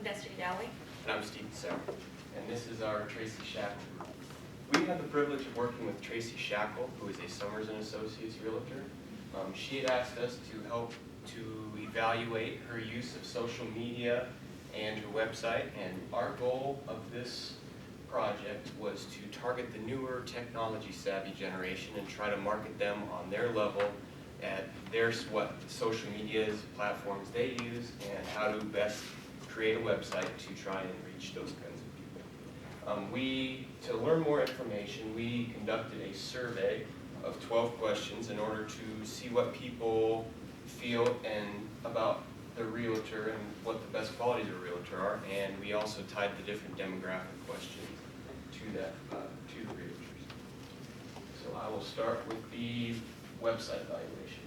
Destiny Dowling. And I'm Steve Sauer. And this is our Traci Schachle group. We have the privilege of working with Traci Schachle, who is a Summers & Associates realtor. She had asked us to help to evaluate her use of social media and her website. And our goal of this project was to target the newer technology-savvy generation and try to market them on their level at what social media platforms they use and how to best create a website to try and reach those kinds of people. To learn more information, we conducted a survey of 12 questions in order to see what people feel about the realtor and what the best qualities of a realtor are, and we also tied the different demographic questions to the realtors. So I will start with the website evaluation.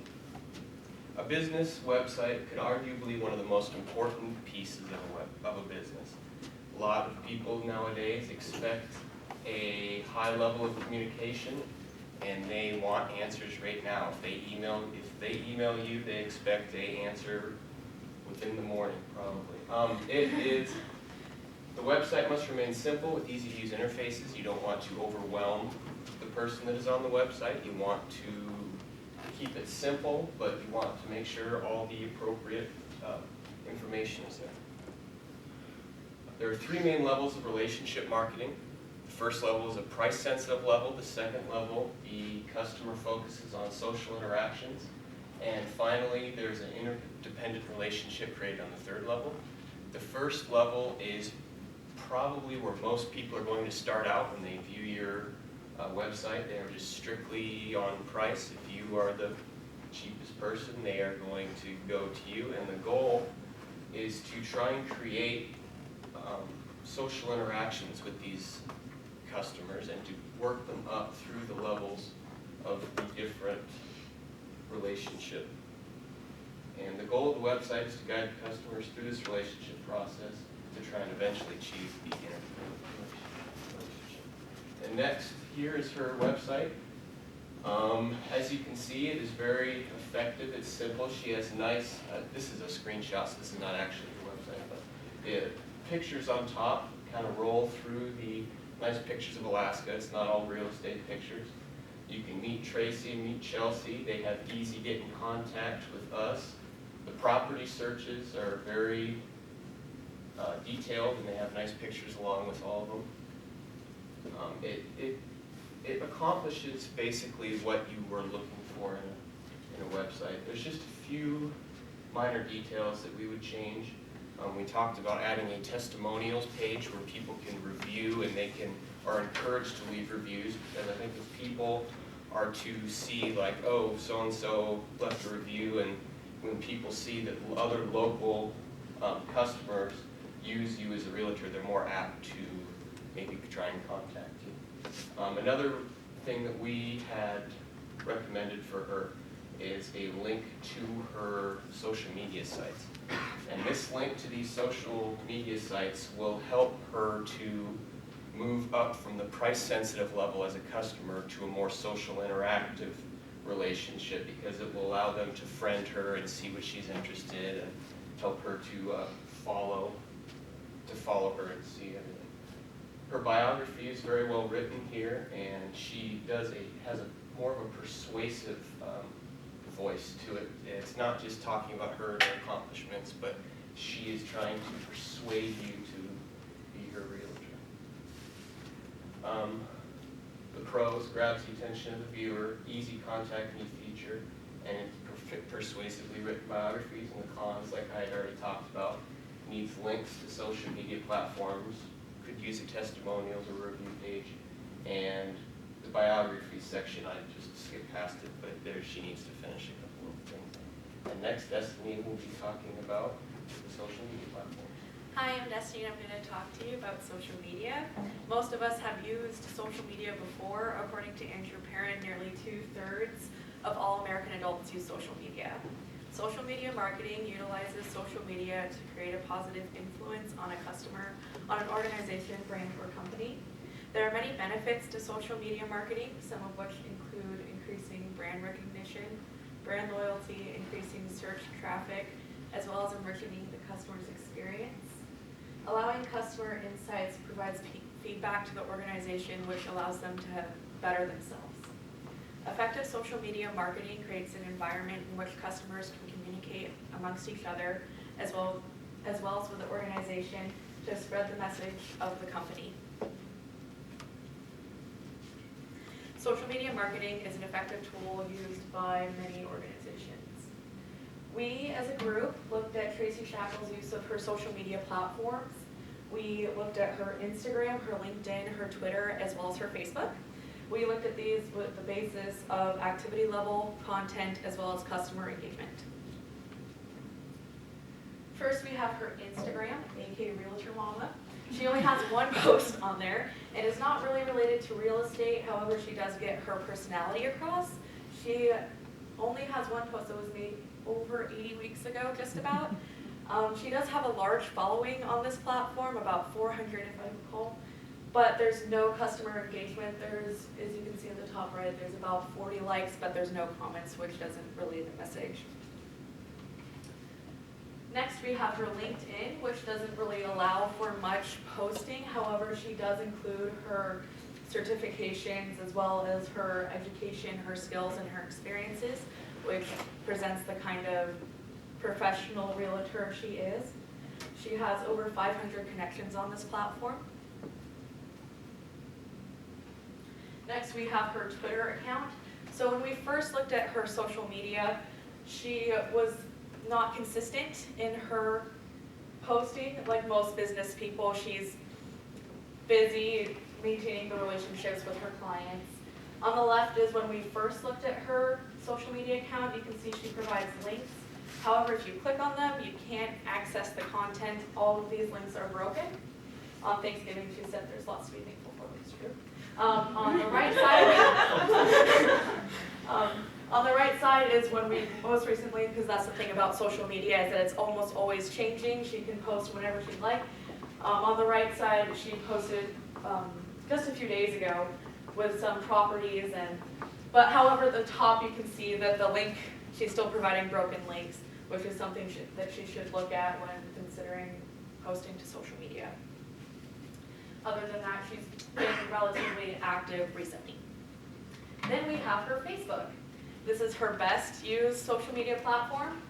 A business website could arguably one of the most important pieces of a business. A lot of people nowadays expect a high level of communication, and they want answers right now. If they email you, they expect an answer within the morning, probably. The website must remain simple with easy-to-use interfaces. You don't want to overwhelm the person that is on the website. You want to keep it simple, but you want to make sure all the appropriate information is there. There are three main levels of relationship marketing. The first level is a price-sensitive level. The second level, the customer focuses on social interactions. And finally, there's an interdependent relationship created on the third level. The first level is probably where most people are going to start out when they view your website. They are just strictly on price. If you are the cheapest person, they are going to go to you. And the goal is to try and create social interactions with these customers and to work them up through the levels of the different relationship. And the goal of the website is to guide customers through this relationship process to try and eventually achieve the interdependent relationship. And next, here is her website. As you can see, it is very effective. It's simple. She has nice, this is a screenshot, so this is not actually her website, but pictures on top kind of roll through the nice pictures of Alaska. It's not all real estate pictures. You can meet Traci and meet Chelsea. They have easy get in contact with us. The property searches are very detailed, and they have nice pictures along with all of them. It accomplishes basically what you were looking for in a website. There's just a few minor details that we would change. We talked about adding a testimonials page where people can review and they are encouraged to leave reviews, because I think if people are to see like, oh, so-and-so left a review, and when people see that other local customers use you as a realtor, they're more apt to maybe try and contact you. Another thing that we had recommended for her is a link to her social media sites. And this link to these social media sites will help her to move up from the price-sensitive level as a customer to a more social interactive relationship, because it will allow them to friend her and see what she's interested in and help her to follow her and see everything. Her biography is very well written here, and she has a more of a persuasive voice to it. It's not just talking about her and her accomplishments, but she is trying to persuade you to be her realtor. The pros: grabs the attention of the viewer, easy contact me feature, and persuasively written biographies. And the cons, like I had already talked about, needs links to social media platforms, could use a testimonials or review page, and the biography section, I just skipped past it, but there she needs to finish a couple of things. And next, Destiny will be talking about the social media platforms. Hi, I'm Destiny, and I'm going to talk to you about social media. Most of us have used social media before. According to Andrew Perrin, nearly 2/3 of all American adults use social media. Social media marketing utilizes social media to create a positive influence on a customer, on an organization, brand, or company. There are many benefits to social media marketing, some of which include increasing brand recognition, brand loyalty, increasing search traffic, as well as enriching the customer's experience. Allowing customer insights provides feedback to the organization, which allows them to better themselves. Effective social media marketing creates an environment in which customers can communicate amongst each other as well as with the organization to spread the message of the company. Social media marketing is an effective tool used by many organizations. We, as a group, looked at Traci Schachle's use of her social media platforms. We looked at her Instagram, her LinkedIn, her Twitter, as well as her Facebook. We looked at these with the basis of activity level, content, as well as customer engagement. First, we have her Instagram, aka Realtor Mama. She only has one post on there, and it's not really related to real estate. However, she does get her personality across. She only has one post that was made over 80 weeks ago, just about. She does have a large following on this platform, about 400 if I recall. But there's no customer engagement. There's, as you can see at the top right, there's about 40 likes, but there's no comments, which doesn't relay the message. Next, we have her LinkedIn, which doesn't really allow for much posting. However, she does include her certifications as well as her education, her skills, and her experiences, which presents the kind of professional realtor she is. She has over 500 connections on this platform. Next, we have her Twitter account. So when we first looked at her social media, she was not consistent in her posting. Like most business people, she's busy maintaining the relationships with her clients. On the left is when we first looked at her social media account. You can see she provides links. However, if you click on them, you can't access the content. All of these links are broken. On Thanksgiving, she said there's lots to be thankful for, which is true. On the right side, on the right side is when we most recently, because that's the thing about social media, is that it's almost always changing. She can post whenever she'd like. On the right side, she posted just a few days ago with some properties, but however, at the top you can see that the link, she's still providing broken links, which is something that she should look at when considering posting to social media. Other than that, she's been relatively active recently. Then we have her Facebook. This is her best used social media platform.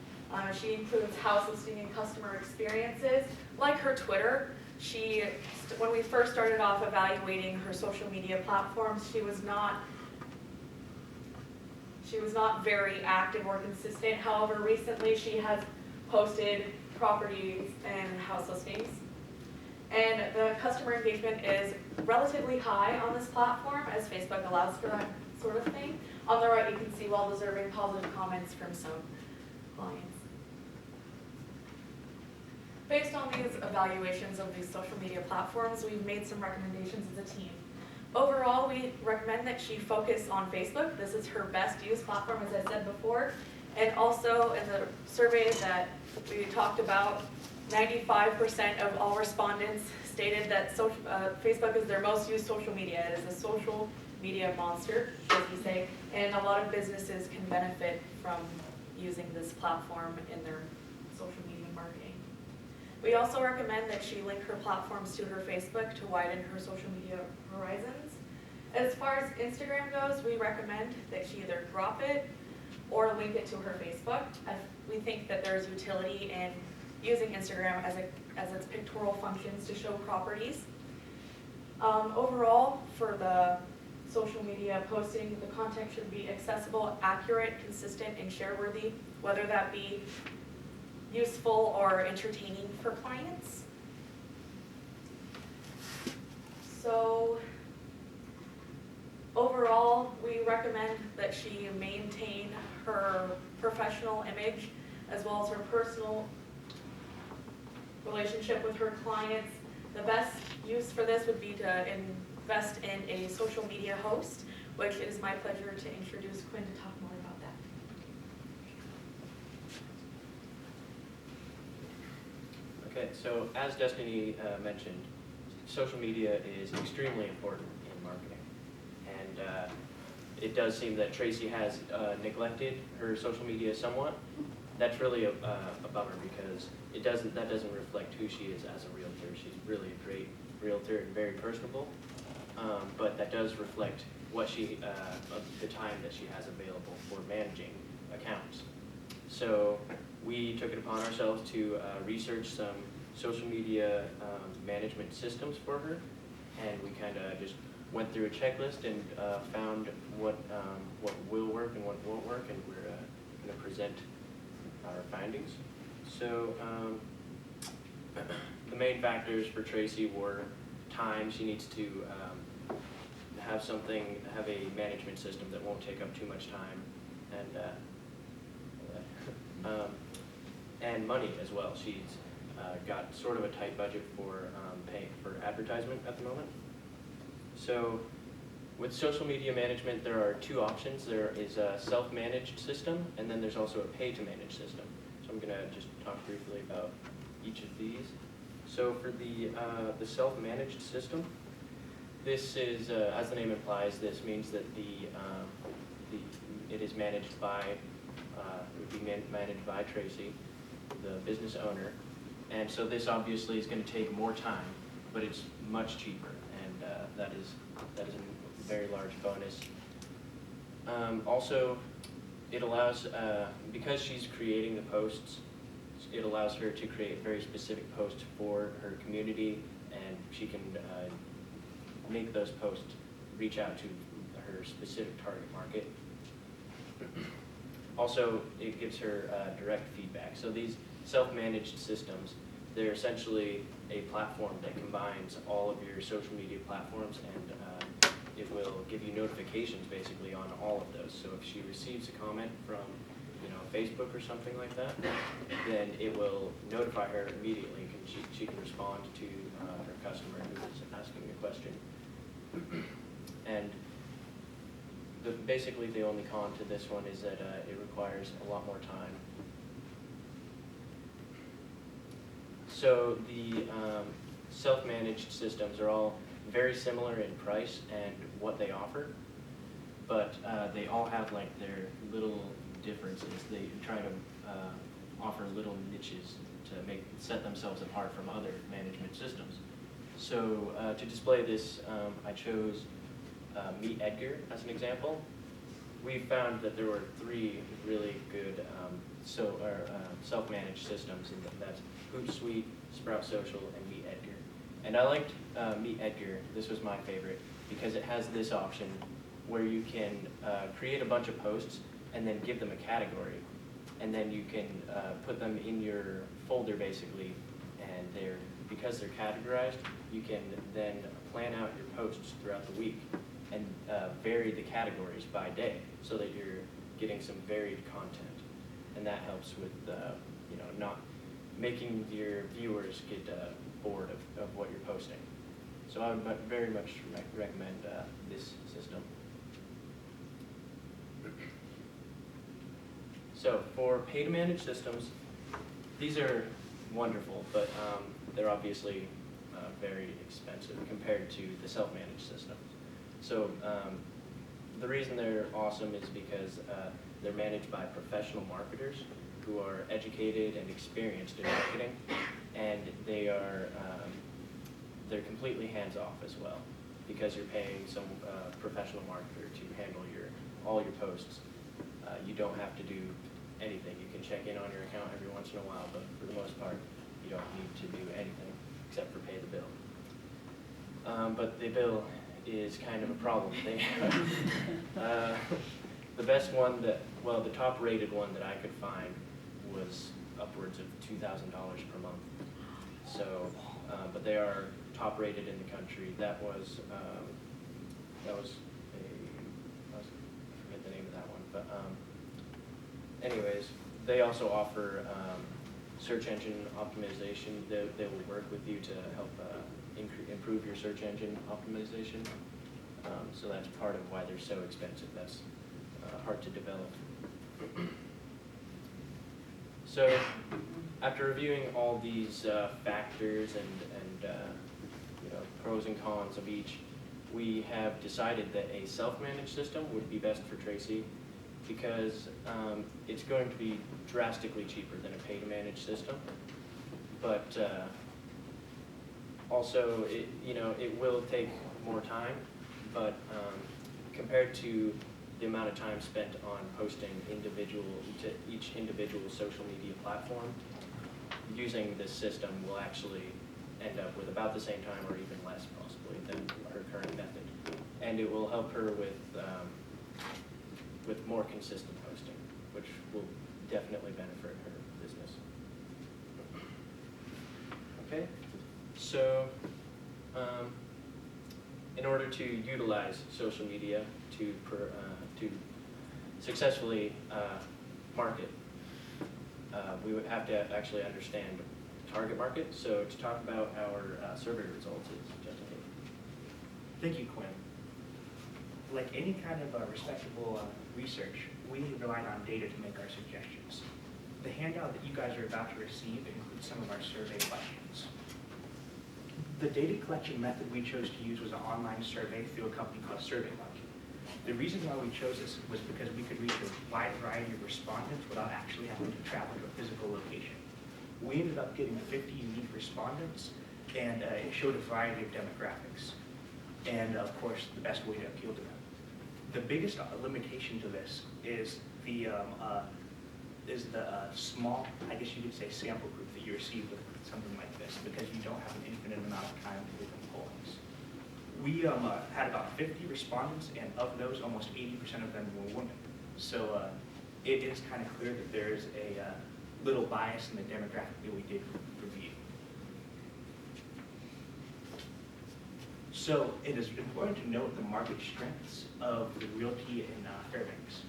She includes house listing and customer experiences. Like her Twitter, when we first started off evaluating her social media platforms, she was not very active or consistent. However, recently she has posted properties and house listings. And the customer engagement is relatively high on this platform, as Facebook allows for that sort of thing. On the right, you can see well-deserving positive comments from some clients. Based on these evaluations of these social media platforms, we've made some recommendations as a team. Overall, we recommend that she focus on Facebook. This is her best used platform, as I said before. And also, in the survey that we talked about, 95% of all respondents stated that Facebook is their most used social media. It is a social media monster, as we say, and a lot of businesses can benefit from using this platform in their social media marketing. We also recommend that she link her platforms to her Facebook to widen her social media horizons. As far as Instagram goes, we recommend that she either drop it or link it to her Facebook. We think that there's utility in using Instagram as its pictorial functions to show properties. Overall, for the social media posting, the content should be accessible, accurate, consistent, and share-worthy, whether that be useful or entertaining for clients. So overall, we recommend that she maintain her professional image as well as her personal relationship with her clients. The best use for this would be to invest in a social media host, which it is my pleasure to introduce Quinn to talk more about that. Okay, so as Destiny mentioned, social media is extremely important in marketing. And it does seem that Traci has neglected her social media somewhat. that's really a bummer because that doesn't reflect who she is as a realtor. She's really a great realtor and very personable, but that does reflect what of the time that she has available for managing accounts. So we took it upon ourselves to research some social media management systems for her, and we kind of just went through a checklist and found what will work and what won't work, and we're going to present our findings. So the main factors for Traci were time. She needs to have a management system that won't take up too much time, and money as well. She's got sort of a tight budget for paying for advertisement at the moment. So with social media management, there are two options. There is a self-managed system, and then there's also a pay-to-manage system. So I'm going to just talk briefly about each of these. So for the self-managed system, this is, as the name implies, this means that it is managed by, would be managed by Traci, the business owner. And so this obviously is going to take more time, but it's much cheaper, and that is a very large bonus. Also, it allows, because she's creating the posts, it allows her to create very specific posts for her community, and she can make those posts reach out to her specific target market. Also, it gives her direct feedback. So these self-managed systems, they're essentially a platform that combines all of your social media platforms, and it will give you notifications basically on all of those. So if she receives a comment from Facebook or something like that, then it will notify her immediately, and she can respond to her customer who is asking the question. And basically the only con to this one is that it requires a lot more time. So the self-managed systems are all very similar in price and what they offer, but they all have like their little differences. They try to offer little niches to set themselves apart from other management systems. So to display this, I chose Meet Edgar as an example. We found that there were three really good self-managed systems, and that's Hootsuite, Sprout Social, and Meet Edgar. And I liked Meet Edgar. This was my favorite because it has this option where you can create a bunch of posts and then give them a category, and then you can put them in your folder basically, and because they're categorized, you can then plan out your posts throughout the week and vary the categories by day so that you're getting some varied content, and that helps with not making your viewers get bored of what you're posting. So I would very much recommend this system. So for pay-to-manage systems, these are wonderful, but they're obviously very expensive compared to the self-managed systems. So the reason they're awesome is because they're managed by professional marketers who are educated and experienced in marketing, and they're completely hands-off as well because you're paying some professional marketer to handle all your posts. You don't have to do anything. You can check in on your account every once in a while, but for the most part, you don't need to do anything except for pay the bill. But the bill is kind of a problem. The best one the top rated one that I could find was upwards of $2,000 per month. So, but they are top rated in the country. I forget the name of that one, but anyways, they also offer search engine optimization. They will work with you to help improve your search engine optimization. So that's part of why they're so expensive. That's hard to develop. So after reviewing all these factors and pros and cons of each, we have decided that a self-managed system would be best for Traci, because it's going to be drastically cheaper than a pay-to-manage system, but also it will take more time, but compared to the amount of time spent on posting each individual social media platform, using this system will actually end up with about the same time or even less possibly than her current method. And it will help her with more consistent posting, which will definitely benefit her business. Okay, so in order to utilize social media to successfully market, we would have to actually understand target market. So to talk about our survey results is Jessica. Thank you, Quinn. Like any kind of respectable research, we relied on data to make our suggestions. The handout that you guys are about to receive includes some of our survey questions. The data collection method we chose to use was an online survey through a company called SurveyMonkey. The reason why we chose this was because we could reach a wide variety of respondents without actually having to travel to a physical location. We ended up getting 50 unique respondents, and it showed a variety of demographics, and of course, the best way to appeal to them. The biggest limitation to this is the small, I guess you could say, sample group that you receive with something like this, because you don't have an infinite amount of time to do pollings. We had about 50 respondents, and of those, almost 80% of them were women. So it is kind of clear that there is a little bias in the demographic that we did review. So it is important to note the market strengths of the realty in Fairbanks.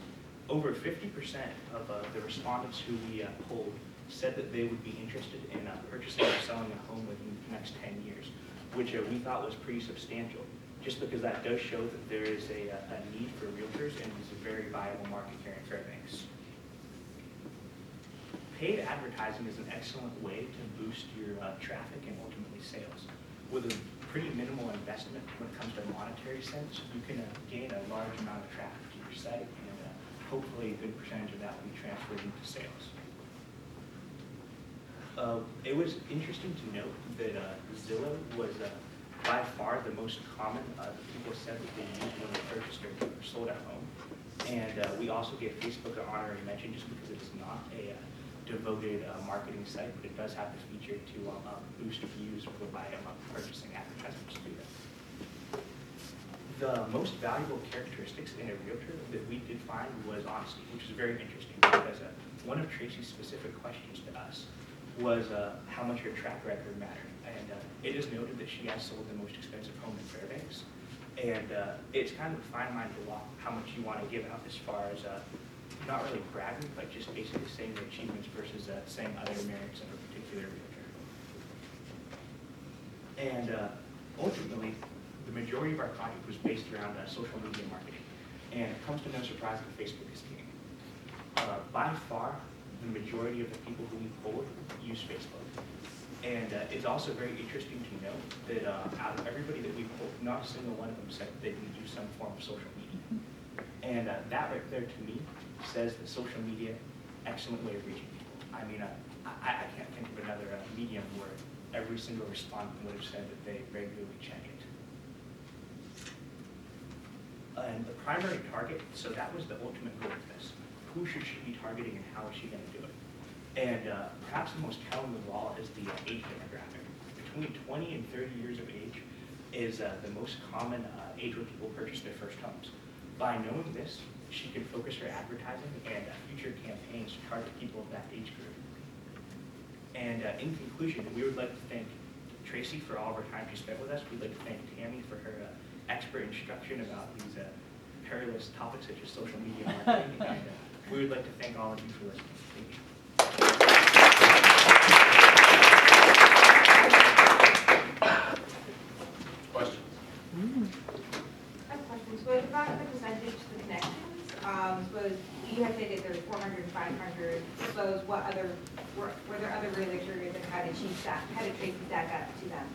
Over 50% of the respondents who we polled said that they would be interested in purchasing or selling a home within the next 10 years, which we thought was pretty substantial, just because that does show that there is a need for realtors and is a very viable market here in Fairbanks. Paid advertising is an excellent way to boost your traffic and ultimately sales. With a pretty minimal investment when it comes to monetary sense, you can gain a large amount of traffic to your site, and hopefully a good percentage of that will be transferred into sales. It was interesting to note that Zillow was by far the most common that people said that they used when they purchased or sold a home. And we also gave Facebook an honorary mention just because it is not a devoted marketing site, but it does have the feature to boost views by purchasing advertisements through them. The most valuable characteristics in a realtor that we did find was honesty, which is very interesting because one of Tracy's specific questions to us was how much her track record mattered. And it is noted that she has sold the most expensive home in Fairbanks. And it's kind of a fine line to walk how much you want to give out as far as not really bragging, but just basically saying the achievements versus saying other merits of a particular realtor. And ultimately, the majority of our project was based around social media marketing. And it comes to no surprise that Facebook is king. By far, the majority of the people who we polled use Facebook. And it's also very interesting to note that out of everybody that we polled, not a single one of them said that they didn't use some form of social media. And that right there to me says that social media, excellent way of reaching people. I mean, I can't think of another medium where every single respondent would have said that they regularly check it. And the primary target, so that was the ultimate goal of this. Who should she be targeting and how is she going to do it? And perhaps the most telling of all is the age demographic. Between 20 and 30 years of age is the most common age where people purchase their first homes. By knowing this, she can focus her advertising and future campaigns to target people of that age group. And in conclusion, we would like to thank Traci for all of her time she spent with us. We'd like to thank Tammy for her expert instruction about these perilous topics such as social media marketing. And we would like to thank all of you for listening. Thank you. Questions? I have questions. So about the percentage to the connections, suppose you had stated there was 400 and 500. Suppose what other, were there other realtors that had achieved that, had a Traci stack up to them?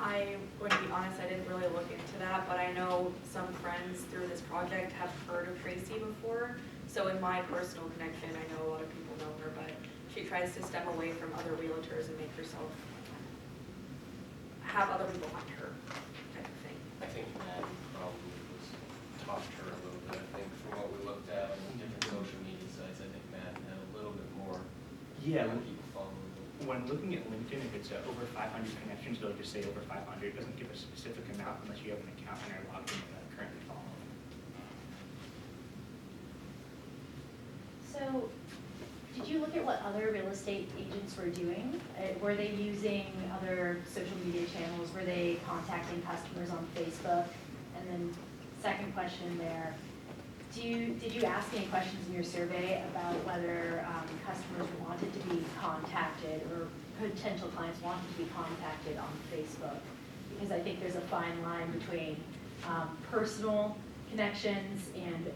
Going to be honest, I didn't really look into that, but I know some friends through this project have heard of Traci before. So in my personal connection, I know a lot of people know her, but she tries to stem away from other realtors and make herself have other people hunt her type of thing. I think Matt probably was taught her a little bit. I think from what we looked at on different social media sites, I think Matt had a little bit more Yeah, people following. when looking at LinkedIn, if it's over 500 connections, they'll just say over 500. It doesn't give a specific amount unless you have an account and are logged in and currently following. So, did you look at what other real estate agents were doing? Were they using other social media channels? Were they contacting customers on Facebook? And then, second question there, did you ask any questions in your survey about whether customers wanted to be contacted or potential clients wanted to be contacted on Facebook? Because I think there's a fine line between personal connections and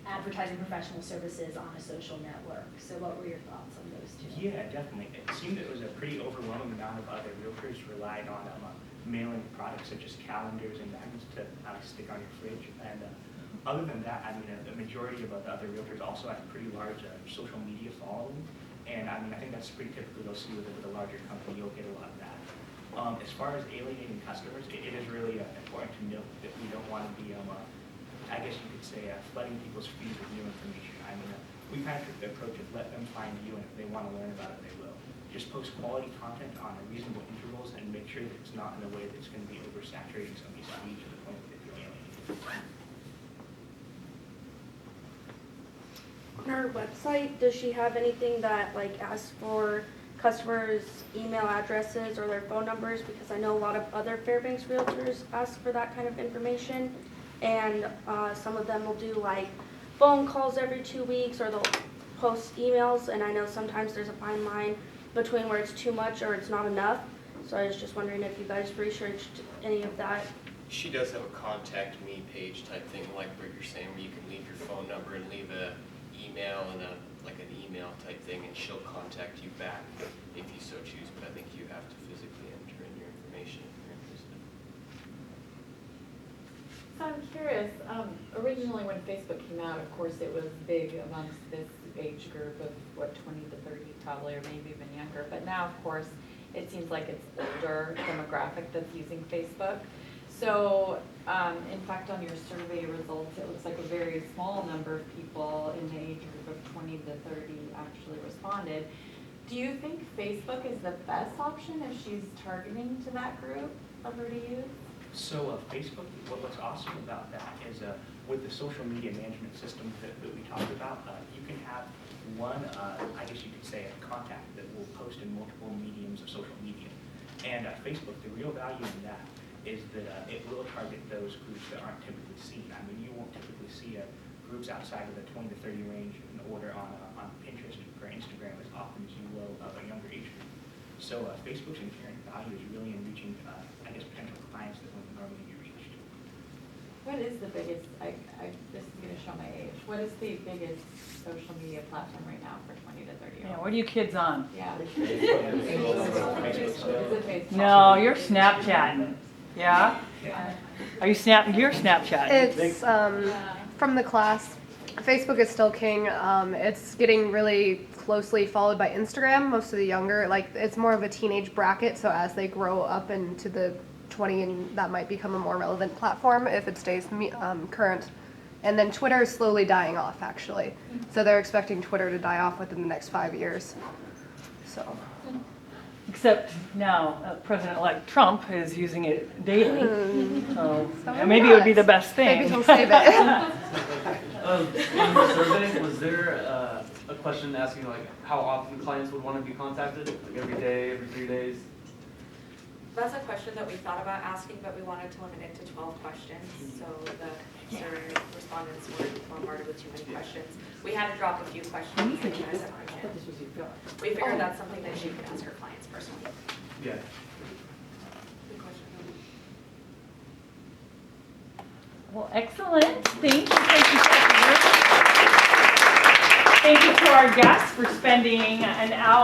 advertising professional services on a social network. So what were your thoughts on those two? Yeah, definitely. It seemed it was a pretty overwhelming amount of other realtors relied on mailing products such as calendars and magnets to stick on your fridge. And other than that, I mean, the majority of the other realtors also have pretty large social media following. And I mean, I think that's pretty typical. You'll see with a larger company, you'll get a lot of that. As far as alienating customers, it is really important to note that we don't want to be, I guess you could say, flooding people's feeds with new information. I mean, we kind of took the approach of let them find you, and if they want to learn about it, they will. Just post quality content on reasonable intervals and make sure that it's not in a way that's going to be oversaturating somebody's feed to the point that you're alienating. On her website, does she have anything that like asks for customers' email addresses or their phone numbers? Because I know a lot of other Fairbanks realtors ask for that kind of information, and some of them will do like phone calls every 2 weeks, or they'll post emails, and I know sometimes there's a fine line between where it's too much or it's not enough. So I was just wondering if you guys researched any of that. She does have a contact me page type thing, like what you're saying, where you can leave your phone number and leave a email and like an email type thing, and she'll contact you back if you so choose. But I think you have to physically enter in your information if you're interested. So I'm curious, originally when Facebook came out, of course, it was big amongst this age group of, 20 to 30 probably, or maybe even younger. But now, of course, it seems like it's older demographic that's using Facebook. So, in fact, on your survey results, it looks like a very small number of people in the age group of 20 to 30 actually responded. Do you think Facebook is the best option if she's targeting to that group of her to use? So Facebook, what's awesome about that is with the social media management system that we talked about, you can have one, I guess you could say, a contact that will post in multiple mediums of social media. And Facebook, the real value in that is that it will target those groups that aren't typically seen. I mean, you won't typically see groups outside of the 20 to 30 range in order on Pinterest or Instagram as often as you will of a younger age group. So Facebook's inherent value is really in reaching, I guess, potential clients that wouldn't normally be reached. What is the biggest, this is going to show my age, what is the biggest social media platform right now for 20 to 30 year Yeah, olds? what are you kids on? Yeah. Facebook. Is it Facebook? No, you're Snapchatting. Yeah? Are you you're Snapchatting? It's from the class. Facebook is still king. It's getting really closely followed by Instagram. Most of the younger, like, it's more of a teenage bracket. So as they grow up into the 20, and that might become a more relevant platform if it stays current. And then Twitter is slowly dying off, actually. So they're expecting Twitter to die off within the next 5 years. So. Except now President-elect Trump is using it daily. So So maybe it would be the best thing. Maybe he'll save it. In the survey, was there a question asking like how often clients would want to be contacted? Like every day, every 3 days? That's a question that we thought about asking, but we wanted to limit it to 12 questions, so the survey respondents weren't bombarded with too many questions. We had to drop a few questions in a separation. We figured that's something that she could ask her clients personally. Yeah. Good question. Well, excellent. Thank you. Thank you to our guests for spending an hour.